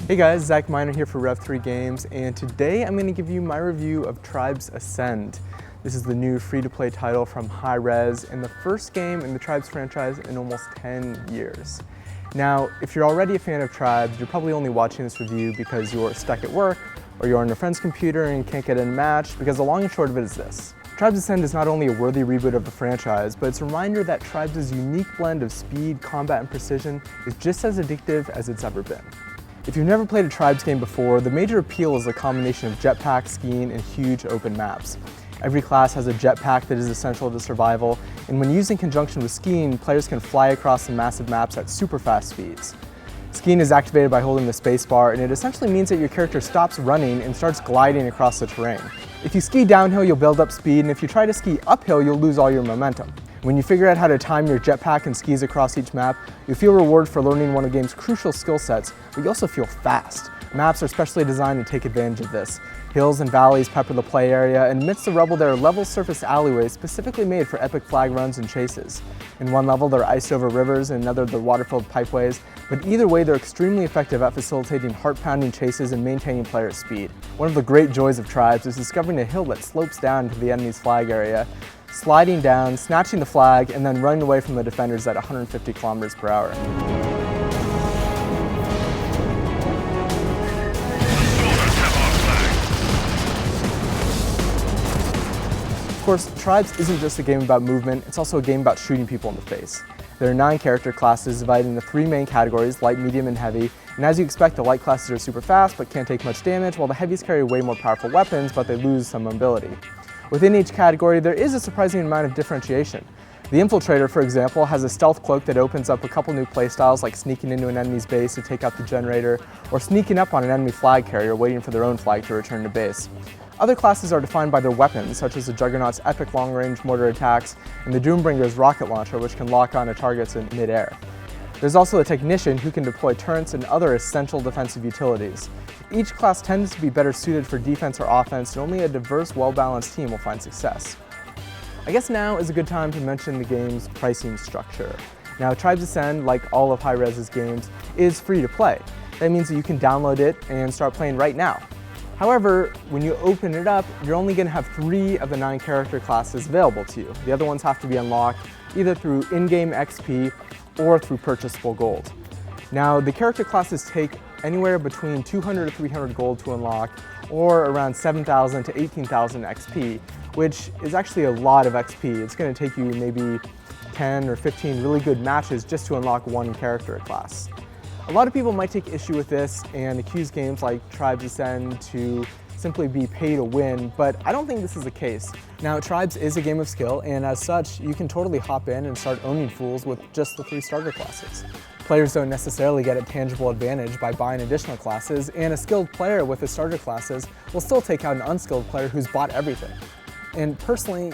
Hey guys, Zach Miner here for Rev3 Games, and today I'm going to give you my review of Tribes Ascend. This is the new free-to-play title from Hi-Rez and the first game in the Tribes franchise in almost 10 years. Now, if you're already a fan of Tribes, you're probably only watching this review because you're stuck at work or you're on your friend's computer and can't get in a match, because the long and short of it is this. Tribes Ascend is not only a worthy reboot of the franchise, but it's a reminder that Tribes' unique blend of speed, combat, and precision is just as addictive as it's ever been. If you've never played a Tribes game before, the major appeal is a combination of jetpack, skiing, and huge open maps. Every class has a jetpack that is essential to survival, and when used in conjunction with skiing, players can fly across the massive maps at super fast speeds. Skiing is activated by holding the spacebar, and it essentially means that your character stops running and starts gliding across the terrain. If you ski downhill, you'll build up speed, and if you try to ski uphill, you'll lose all your momentum. When you figure out how to time your jetpack and skis across each map, you feel rewarded for learning one of the game's crucial skill sets, but you also feel fast. Maps are specially designed to take advantage of this. Hills and valleys pepper the play area, and amidst the rubble there are level surface alleyways specifically made for epic flag runs and chases. In one level there are iced over rivers, and another they're water-filled pipeways, but either way they're extremely effective at facilitating heart-pounding chases and maintaining player speed. One of the great joys of Tribes is discovering a hill that slopes down to the enemy's flag area, sliding down, snatching the flag, and then running away from the defenders at 150 kilometers per hour. Of course, Tribes isn't just a game about movement, it's also a game about shooting people in the face. There are 9 character classes divided into 3 main categories, light, medium, and heavy, and as you expect, the light classes are super fast but can't take much damage, while the heavies carry way more powerful weapons but they lose some mobility. Within each category, there is a surprising amount of differentiation. The Infiltrator, for example, has a stealth cloak that opens up a couple new playstyles like sneaking into an enemy's base to take out the generator, or sneaking up on an enemy flag carrier waiting for their own flag to return to base. Other classes are defined by their weapons, such as the Juggernaut's epic long-range mortar attacks and the Doombringer's rocket launcher, which can lock onto targets in mid-air. There's also the Technician, who can deploy turrets and other essential defensive utilities. Each class tends to be better suited for defense or offense, and only a diverse, well-balanced team will find success. I guess now is a good time to mention the game's pricing structure. Now, Tribes Ascend, like all of Hi-Rez's games, is free to play. That means that you can download it and start playing right now. However, when you open it up, you're only going to have 3 of the 9 character classes available to you. The other ones have to be unlocked either through in-game XP or through purchasable gold. Now, the character classes take anywhere between 200 to 300 gold to unlock, or around 7,000 to 18,000 XP, which is actually a lot of XP. It's going to take you maybe 10 or 15 really good matches just to unlock one character class. A lot of people might take issue with this and accuse games like Tribes Ascend to simply be pay to win, but I don't think this is the case. Now, Tribes is a game of skill, and as such, you can totally hop in and start owning fools with just the 3 starter classes. Players don't necessarily get a tangible advantage by buying additional classes, and a skilled player with the starter classes will still take out an unskilled player who's bought everything. And personally,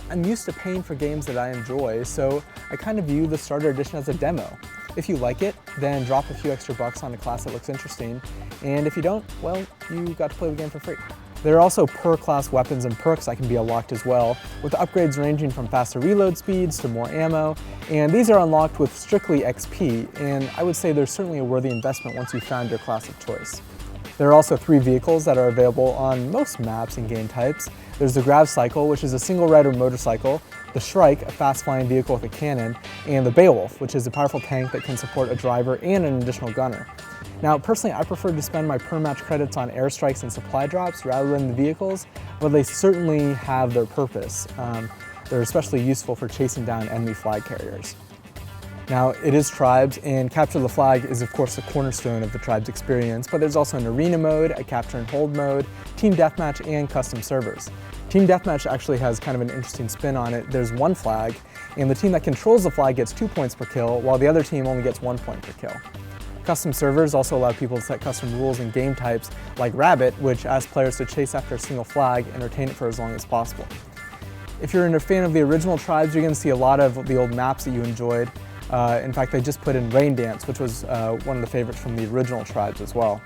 I'm used to paying for games that I enjoy, so I kind of view the starter edition as a demo. If you like it, then drop a few extra bucks on a class that looks interesting, and if you don't, well, you got to play the game for free. There are also per-class weapons and perks that can be unlocked as well, with upgrades ranging from faster reload speeds to more ammo, and these are unlocked with strictly XP, and I would say they're certainly a worthy investment once you've found your class of choice. There are also 3 vehicles that are available on most maps and game types. There's the Grav Cycle, which is a single-rider motorcycle, the Shrike, a fast-flying vehicle with a cannon, and the Beowulf, which is a powerful tank that can support a driver and an additional gunner. Now, personally, I prefer to spend my per-match credits on airstrikes and supply drops rather than the vehicles, but they certainly have their purpose. They're especially useful for chasing down enemy flag carriers. Now, it is Tribes, and Capture the Flag is of course the cornerstone of the Tribes experience, but there's also an arena mode, a capture and hold mode, team deathmatch, and custom servers. Team deathmatch actually has kind of an interesting spin on it. There's 1 flag, and the team that controls the flag gets 2 points per kill, while the other team only gets 1 point per kill. Custom servers also allow people to set custom rules and game types, like Rabbit, which asks players to chase after a single flag and retain it for as long as possible. If you're a fan of the original Tribes, you're going to see a lot of the old maps that you enjoyed. In fact, they just put in Rain Dance, which was one of the favorites from the original Tribes as well.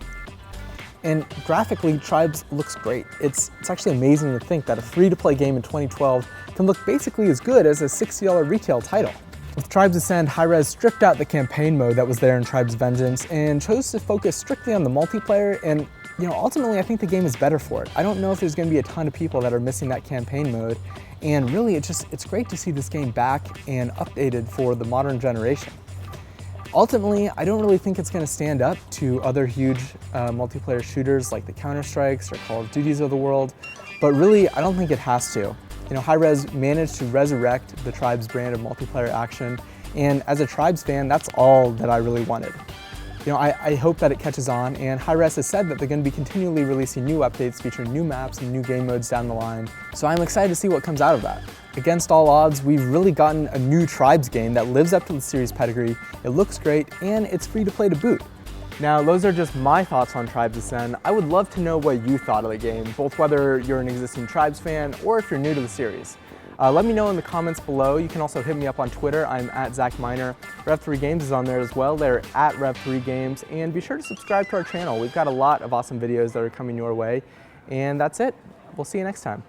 And graphically, Tribes looks great. It's actually amazing to think that a free-to-play game in 2012 can look basically as good as a $60 retail title. With Tribes Ascend, Hi-Rez stripped out the campaign mode that was there in Tribes Vengeance and chose to focus strictly on the multiplayer, and ultimately I think the game is better for it. I don't know if there's going to be a ton of people that are missing that campaign mode, and really it's great to see this game back and updated for the modern generation. Ultimately, I don't really think it's going to stand up to other huge multiplayer shooters like the Counter-Strikes or Call of Duties of the world, but really I don't think it has to. Hi-Rez managed to resurrect the Tribes brand of multiplayer action, and as a Tribes fan, that's all that I really wanted. I hope that it catches on, and Hi-Rez has said that they're going to be continually releasing new updates featuring new maps and new game modes down the line, so I'm excited to see what comes out of that. Against all odds, we've really gotten a new Tribes game that lives up to the series pedigree, it looks great, and it's free to play to boot. Now, those are just my thoughts on Tribes Ascend. I would love to know what you thought of the game, both whether you're an existing Tribes fan or if you're new to the series. Let me know in the comments below. You can also hit me up on Twitter. I'm at Zach Miner. Rev3 Games is on there as well. They're at Rev3 Games. And be sure to subscribe to our channel. We've got a lot of awesome videos that are coming your way. And that's it. We'll see you next time.